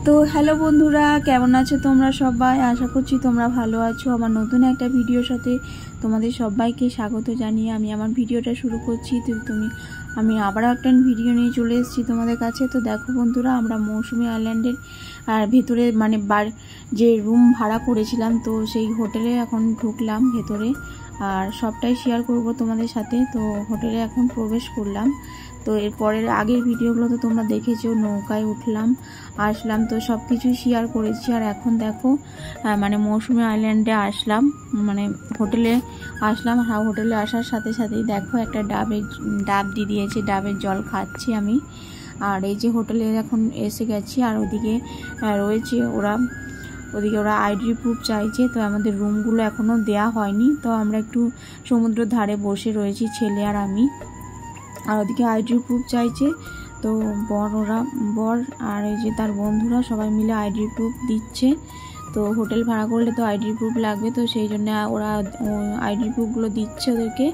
তো হ্যালো বন্ধুরা, কেমন আছো তোমরা সবাই? আশা করছি তোমরা ভালো আছো। আমার নতুন একটা ভিডিওর সাথে তোমাদের সবাইকে স্বাগত জানিয়ে আমি আমার ভিডিওটা শুরু করছি। আমি আবার একটা ভিডিও নিয়ে চলে এসেছি তোমাদের কাছে। তো দেখো বন্ধুরা, আমরা মৌসুমী আইল্যান্ডের ভেতরে মানে যে রুম ভাড়া করেছিলাম, তো সেই হোটেলে এখন ঢুকলাম ভেতরে, আর সবটাই শেয়ার করব তোমাদের সাথে। তো হোটেলে এখন প্রবেশ করলাম। তো এরপরের আগের ভিডিওগুলো তো তোমরা দেখেছো, নৌকায় উঠলাম আসলাম, তো সব কিছুই শেয়ার করেছি। আর এখন দেখো মানে মৌসুমী আইল্যান্ডে আসলাম, মানে হোটেলে আসলাম। হোটেলে আসার সাথে সাথেই দেখো একটা ডাব দিয়ে দিয়েছে, ডাবের জল খাচ্ছি আমি। আর এই যে হোটেলে এখন এসে গেছি, আর ওদিকে রয়েছে ওদিকে ওরা আইডি প্রুফ চাইছে। তো আমাদের রুমগুলো এখনও দেয়া হয়নি, তো আমরা একটু সমুদ্রের ধারে বসে রয়েছি ছেলে আর আমি। আর ওদিকে আইডি প্রুফ চাইছে, তো বর আর এই যে তার বন্ধুরা সবাই মিলে আইডি প্রুফ দিচ্ছে। তো হোটেল ভাড়া করলে তো আইডি প্রুফ লাগবে, তো সেই জন্য ওরা আইডি প্রুফগুলো দিচ্ছে ওদেরকে,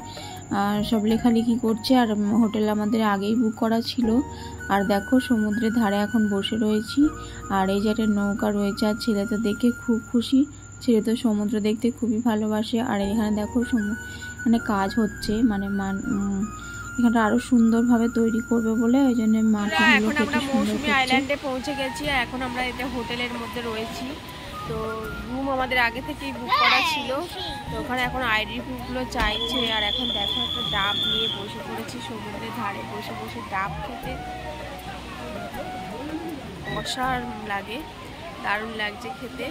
আর সব লেখালেখি করছে। আর হোটেল আমাদের আগেই বুক করা ছিল। আর দেখো সমুদ্রের ধারে এখন বসে রয়েছি, আর এই যে একটা নৌকা রয়েছে। আর ছেলে তো দেখে খুব খুশি, ছেলে তো সমুদ্র দেখতে খুবই ভালোবাসে। আর এখানে দেখো মানে কাজ হচ্ছে, মানে এখানটা আরো সুন্দরভাবে তৈরি করবে বলে ওই জন্য মাটিগুলো কেটে সুন্দর করছে। আইল্যান্ডে পৌঁছে গেছি, এখন আমরা এতে হোটেলের মধ্যে রয়েছি। তো রুম আমাদের আগে থেকেই বুক করা ছিল, তো ওখানে এখন আইডি প্রুফগুলো চাইছে। আর এখন দেখো একটা ডাব নিয়ে বসে পড়েছি সমুদ্রের ধারে, বসে বসে ডাব খেতে অসাধারণ লাগে, দারুণ লাগছে খেতে।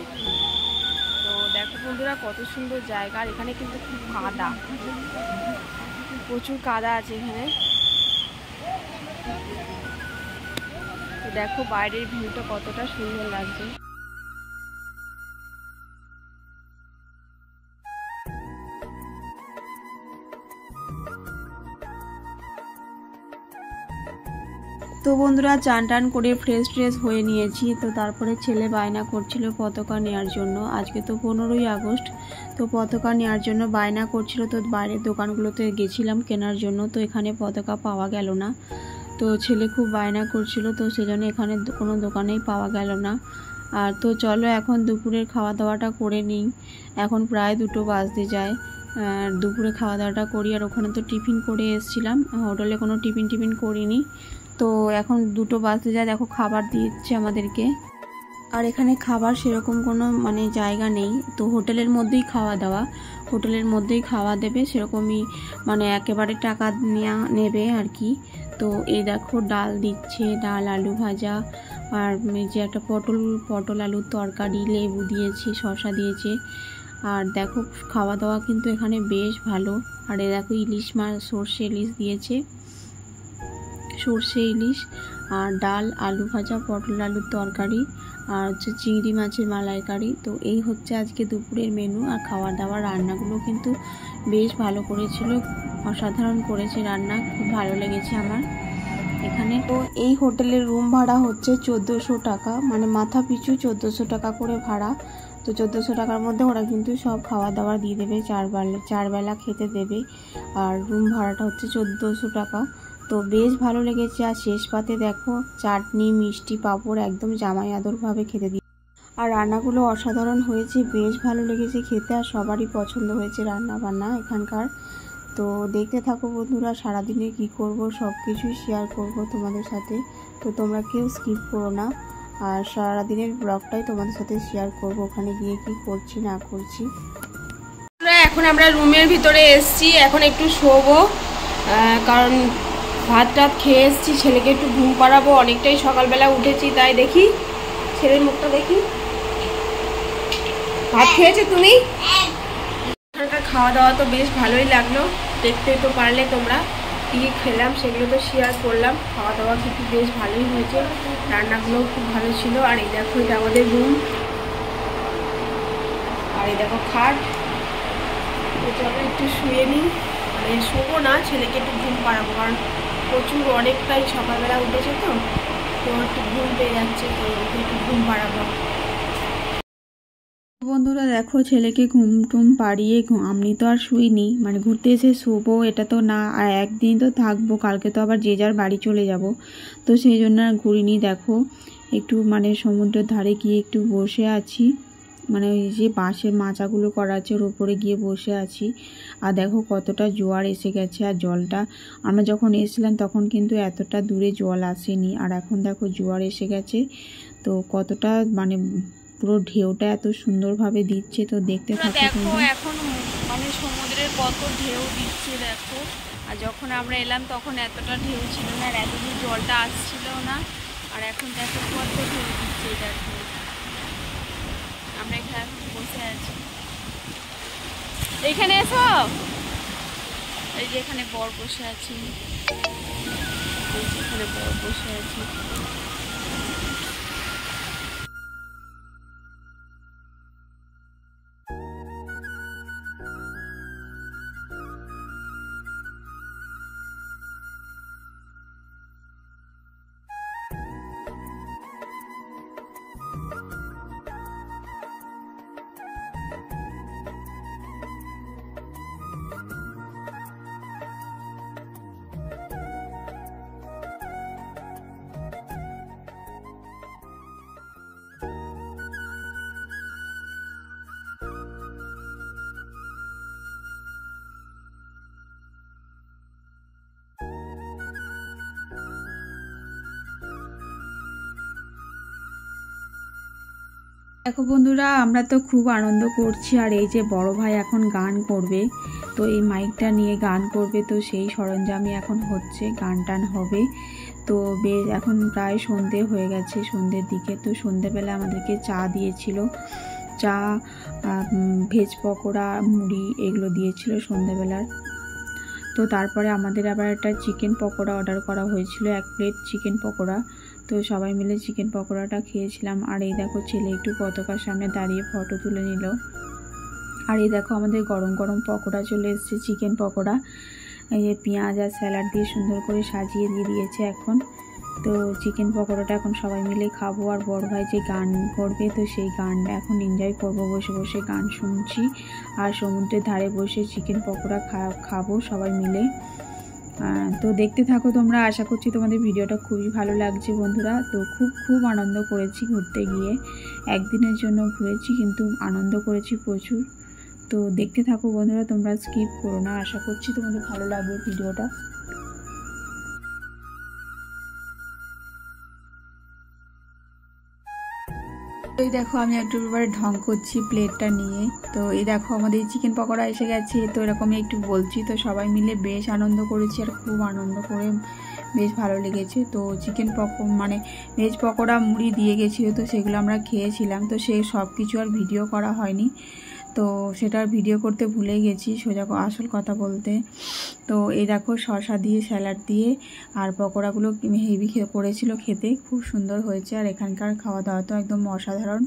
তো দেখো বন্ধুরা কত সুন্দর জায়গা। আর এখানে কিন্তু খুব কাদা, প্রচুর কাদা আছে এখানে। তো দেখো বাইরের ভিউটা কতটা সুন্দর লাগছে। তো বন্ধুরা চান টান করে ফ্রেশ হয়ে নিয়েছি। তো তারপরে ছেলে বায়না করছিল পতাকা নেওয়ার জন্য। আজকে তো 15ই আগস্ট, তো পতাকা নেওয়ার জন্য বায়না করছিল। তো বাইরের দোকানগুলোতে গেছিলাম কেনার জন্য, তো এখানে পতাকা পাওয়া গেল না। তো ছেলে খুব বায়না করছিল, তো সেজন্য এখানে কোনো দোকানেই পাওয়া গেল না। আর তো চলো এখন দুপুরের খাওয়া দাওয়াটা করে নিই। এখন প্রায় 2টো বাজতে যায়। দুপুরে খাওয়া দাওয়াটা করি। আর ওখানে তো টিফিন করে এসেছিলাম, হোটেলে কোনো টিফিন করিনি। তো এখন 2টো বাজতে যায়, দেখো খাবার দিচ্ছে আমাদেরকে। আর এখানে খাবার সেরকম কোনো মানে জায়গা নেই, তো হোটেলের মধ্যেই খাওয়া দেবে, সেরকমই মানে একেবারে টাকা নেবে আর কি। তো এই দেখো ডাল দিচ্ছে, ডাল আলু ভাজা, আর যে একটা পটল আলুর তরকারি, লেবু দিয়েছে, শসা দিয়েছে। আর দেখো খাওয়া দাওয়া কিন্তু এখানে বেশ ভালো। আর এ দেখো ইলিশ মাছ, সর্ষে ইলিশ দিয়েছে, সর্ষে ইলিশ, আর ডাল আলু ভাজা, পটল আলুর তরকারি, আর হচ্ছে চিংড়ি মাছের মালাইকারি। তো এই হচ্ছে আজকে দুপুরের মেনু। আর খাওয়া দাওয়ার রান্নাগুলো কিন্তু বেশ ভালো করেছিল, অসাধারণ করেছে রান্না, খুব ভালো লেগেছে আমার এখানে। তো এই হোটেলের রুম ভাড়া হচ্ছে 1400 টাকা, মানে মাথা পিছু 1400 টাকা করে ভাড়া। তো 1400 টাকার মধ্যে ওরা কিন্তু সব খাওয়া দাওয়া দিয়ে দেবে, 4 বেলা খেতে দেবে। আর রুম ভাড়াটা হচ্ছে 1400 টাকা। তো বেশ ভালো লেগেছে। আর শেষ পাতে দেখো চাটনি, মিষ্টি, পাঁপড় একদম জামাই আদরভাবে খেতে দিই। আর রান্নাগুলো অসাধারণ হয়েছে, বেশ ভালো লেগেছে খেতে। আর সবারই পছন্দ হয়েছে রান্না বান্না এখানকার। তো দেখতে থাকো বন্ধুরা, সারাদিনে কি করব সব কিছুই শেয়ার করব তোমাদের সাথে। তো তোমরা কেউ স্কিপ করো না, আর সারাদিনের ব্লগটাই তোমাদের সাথে শেয়ার করব, ওখানে গিয়ে কি করছি না করছি। এখন আমরা রুমের ভিতরে এসছি, এখন একটু শোবো, কারণ ভাত টাত খেয়ে এসছি। ছেলেকে একটু ঘুম পাড়াবো, অনেকটাই সকালবেলা উঠেছি, তাই দেখি ছেলের মুখটা দেখি। ভাত খেয়েছো তুমি? এখানকার খাওয়া দাওয়া তো বেশ ভালোই লাগলো, দেখতে তো পারলে তোমরা কী খেলাম সেগুলো তো শেয়ার করলাম। খাওয়া দাওয়া কিন্তু বেশ ভালোই হয়েছে, রান্নাগুলোও খুব ভালো ছিল। আর এই দেখো এটা আমাদের রুম, আর এই দেখো খাট। তো চলো একটু শুয়ে নিই, মানে শোবো না, ছেলেকে একটু ঘুম পাড়াবো, কারণ প্রচুর অনেকটাই সকালবেলা উঠেছে, তো একটু ঘুম পেয়ে যাচ্ছে, তো ওকে একটু ঘুম পাড়াবো। বন্ধুরা দেখো ছেলেকে ঘুম টুম পাড়িয়ে আমি তো আর শুইনি, মানে ঘুরতে এসে শোবো এটা তো না, আর একদিন তো থাকবো, কালকে তো আবার যে যার বাড়ি চলে যাব। তো সেই জন্য আর ঘুরিনি। দেখো একটু মানে সমুদ্রের ধারে গিয়ে একটু বসে আছি, মানে ওই যে বাঁশের মাচাগুলো করা আছে ওর উপরে গিয়ে বসে আছি। আর দেখো কতটা জোয়ার এসে গেছে, আর জলটা আমরা যখন এসেছিলাম তখন কিন্তু এতটা দূরে জল আসেনি, আর এখন দেখো জোয়ার এসে গেছে। তো কতটা মানে পুরো ঢেউটা এত সুন্দরভাবে দিচ্ছে, তো দেখতে থাকো। দেখো এখন মানে সমুদ্রের কত ঢেউ দিচ্ছে দেখো। আর যখন আমরা এলাম তখন এতটা ঢেউ ছিল না, আর এতদূর জলটা আসছিল না। আর এখন দেখো কত ঢেউ দিচ্ছে, দেখো আমরা এখানে বসে আছি। এইখানে এসো, এই যে এখানে বর বসে আছি, এখানে বর বসে আছি। দেখো বন্ধুরা, আমরা তো খুব আনন্দ করছি, আর এই যে বড় ভাই এখন গান করবে, তো এই মাইকটা নিয়ে গান করবে, তো সেই সরঞ্জামই এখন হচ্ছে, গান টান হবে। তো এখন প্রায় সন্ধে হয়ে গেছে, সন্ধ্যের দিকে। তো সন্ধেবেলা আমাদেরকে চা দিয়েছিল, চা, ভেজ পকোড়া, মুড়ি এগুলো দিয়েছিল সন্ধেবেলার। তো তারপরে আমাদের আবার একটা চিকেন পকোড়া অর্ডার করা হয়েছিল, 1 প্লেট চিকেন পকোড়া। তো সবাই মিলে চিকেন পকোড়াটা খেয়েছিলাম। আর এই দেখো ছেলে একটু পতাকার সামনে দাঁড়িয়ে ফটো তুলে নিল। আর এই দেখো আমাদের গরম গরম পকোড়া চলে এসেছে, চিকেন পকোড়া। এই যে পেঁয়াজ আর স্যালাড দিয়ে সুন্দর করে সাজিয়ে দিয়ে দিয়েছে এখন। তো চিকেন পকোড়াটা এখন সবাই মিলে খাবো। আর বড় ভাই যে গান করবে, তো সেই গানটা এখন এনজয় করবো, বসে বসে গান শুনছি আর সমুদ্রের ধারে বসে চিকেন পকোড়া খাবো সবাই মিলে। তো দেখতে থাকো তোমরা, আশা করছি তোমাদের ভিডিওটা খুবই ভালো লাগছে বন্ধুরা। তো খুব আনন্দ করেছি ঘুরতে গিয়ে, একদিনের জন্য ঘুরেছি কিন্তু আনন্দ করেছি প্রচুর। তো দেখতে থাকো বন্ধুরা, তোমরা স্কিপ করো না, আশা করছি তোমাদের ভালো লাগবে ভিডিওটা। এই দেখো আমি একটু এবারে ঢং করছি প্লেটটা নিয়ে। তো এই দেখো আমাদের চিকেন পকোড়া এসে গেছে, তো এরকমই একটু বলছি। তো সবাই মিলে বেশ আনন্দ করেছি, আর খুব আনন্দ করে বেশ ভালো লেগেছে। তো চিকেন মানে ভেজ পকোড়া মুড়ি দিয়ে গেছিলো, তো সেগুলো আমরা খেয়েছিলাম। তো সেই সব কিছু আর ভিডিও করা হয়নি, তো সেটার ভিডিও করতে ভুলে গেছি সোজা আসল কথা বলতে। তো এই দেখো শসা দিয়ে স্যালাড দিয়ে আর পকোড়াগুলো হেভি করেছিল খেতে, খুব সুন্দর হয়েছে। আর এখানকার খাওয়া দাওয়া তো একদম অসাধারণ,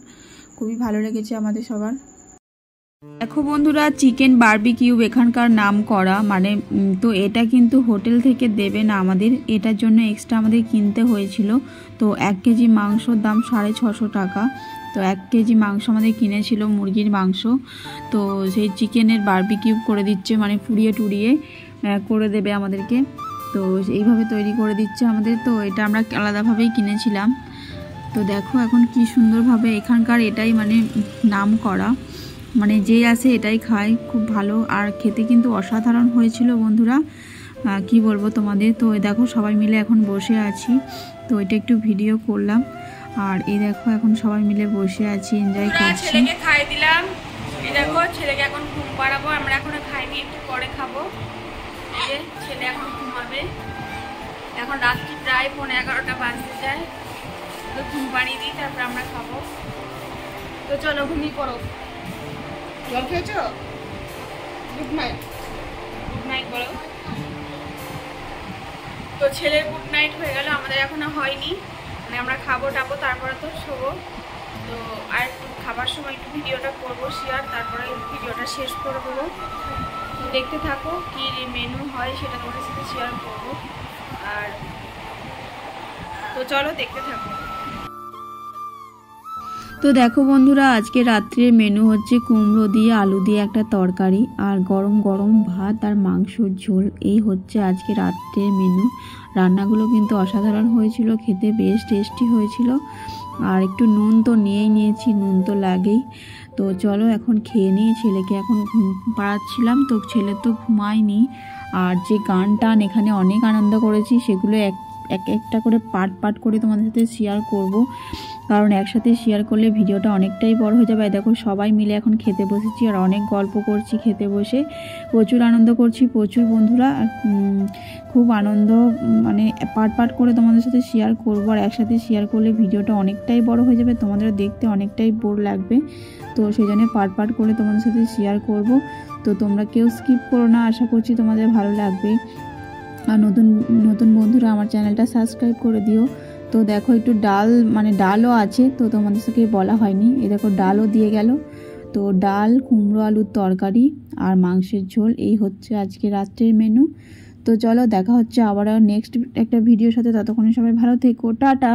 খুবই ভালো লেগেছে আমাদের সবার। দেখো বন্ধুরা, চিকেন বারবিকিউ এখানকার নাম করা, মানে তো এটা কিন্তু হোটেল থেকে দেবে না আমাদের, এটার জন্য এক্সট্রা আমাদের কিনতে হয়েছিল। তো 1 কেজি মাংসর দাম 650 টাকা। তো 1 কেজি মাংস আমাদের কিনেছিল, মুরগির মাংস। তো সেই চিকেনের বারবিকিউ করে দিচ্ছে, মানে পুড়িয়ে টুড়িয়ে করে দেবে আমাদেরকে। তো এইভাবে তৈরি করে দিচ্ছে আমাদের। তো এটা আমরা আলাদাভাবেই কিনেছিলাম। তো দেখো এখন কি সুন্দরভাবে এখানকার এটাই মানে নাম করা, মানে যেই আসে এটাই খায়, খুব ভালো। আর খেতে কিন্তু অসাধারণ হয়েছিল বন্ধুরা, কি বলবো তোমাদের। তো দেখো সবাই মিলে এখন বসে আছি, তো এটা একটু ভিডিও করলাম। আর এই দেখো এখন সবাই মিলে বসে আছি, এনজয় করছি। ছেলেকে খাই দিলাম, এই দেখো ছেলেকে এখন ঘুম পাড়াবো, আমরা এখনো খাইনি, একটু পরে খাবো। এই যে ছেলে এখন ঘুমাবে, এখন রাত্রি প্রায় 11:30 বাজতে যায়। তো ঘুম পাড়িয়ে দিই, তারপর আমরা খাবো। তো চলো ঘুমিয়ে পড়ো। জল খেয়েছো? গুড নাইট, গুড নাইট বলো। তো ছেলের গুড নাইট হয়ে গেল, আমাদের এখনো হয়নি, মানে আমরা খাবো টাবো তারপরে তো শোবো। তো আর খাবার সময় একটু ভিডিওটা করবো শেয়ার, তারপরে ভিডিওটা শেষ করে দেবো। দেখতে থাকো কি মেনু হয় সেটা তোমাদের সাথে শেয়ার করবো। আর তো চলো দেখতে থাকো। তো দেখো বন্ধুরা, আজকে রাত্রের মেনু হচ্ছে কুমড়ো দিয়ে আলু দিয়ে একটা তরকারি আর গরম গরম ভাত আর মাংসর ঝোল। এই হচ্ছে আজকে রাত্রের মেনু। রান্নাগুলো কিন্তু অসাধারণ হয়েছিল, খেতে বেশ টেস্টি হয়েছিল। আর একটু নুন তো নিয়েই নিয়েছি, নুন তো লাগেই। তো চলো এখন খেয়ে নিই। ছেলেকে এখন ঘুম পাড়াচ্ছিলাম, তো ছেলে তো ঘুমায়নি। আর যে গান টান এখানে অনেক আনন্দ করেছি, সেগুলো একটা করে পার্ট করে তোমাদের সাথে শেয়ার করব, কারণ একসাথে শেয়ার করলে ভিডিওটা অনেকটাই বড় হয়ে যাবে। দেখো সবাই মিলে এখন খেতে বসেছি আর অনেক গল্প করছি খেতে বসে, প্রচুর আনন্দ করছি, প্রচুর বন্ধুরা। খুব আনন্দ, মানে পার্ট করে তোমাদের সাথে শেয়ার করবো। আর একসাথে শেয়ার করলে ভিডিওটা অনেকটাই বড় হয়ে যাবে, তোমাদের দেখতে অনেকটাই বোর লাগবে। তো সেই জন্য পার্ট করে তোমাদের সাথে শেয়ার করব। তো তোমরা কেউ স্কিপ করো না, আশা করছি তোমাদের ভালো লাগবে। আর নতুন বন্ধুরা আমার চ্যানেলটা সাবস্ক্রাইব করে দিও। তো দেখো একটু ডালও আছে, তো তোমাদের সাথে বলা হয়নি। এই দেখো ডালও দিয়ে গেল। তো ডাল, কুমড়ো আলুর তরকারি আর মাংসের ঝোল, এই হচ্ছে আজকে রাত্রের মেনু। তো চলো দেখা হচ্ছে আবার নেক্সট একটা ভিডিওর সাথে। ততক্ষণে সবাই ভালো থেকো, টাটা।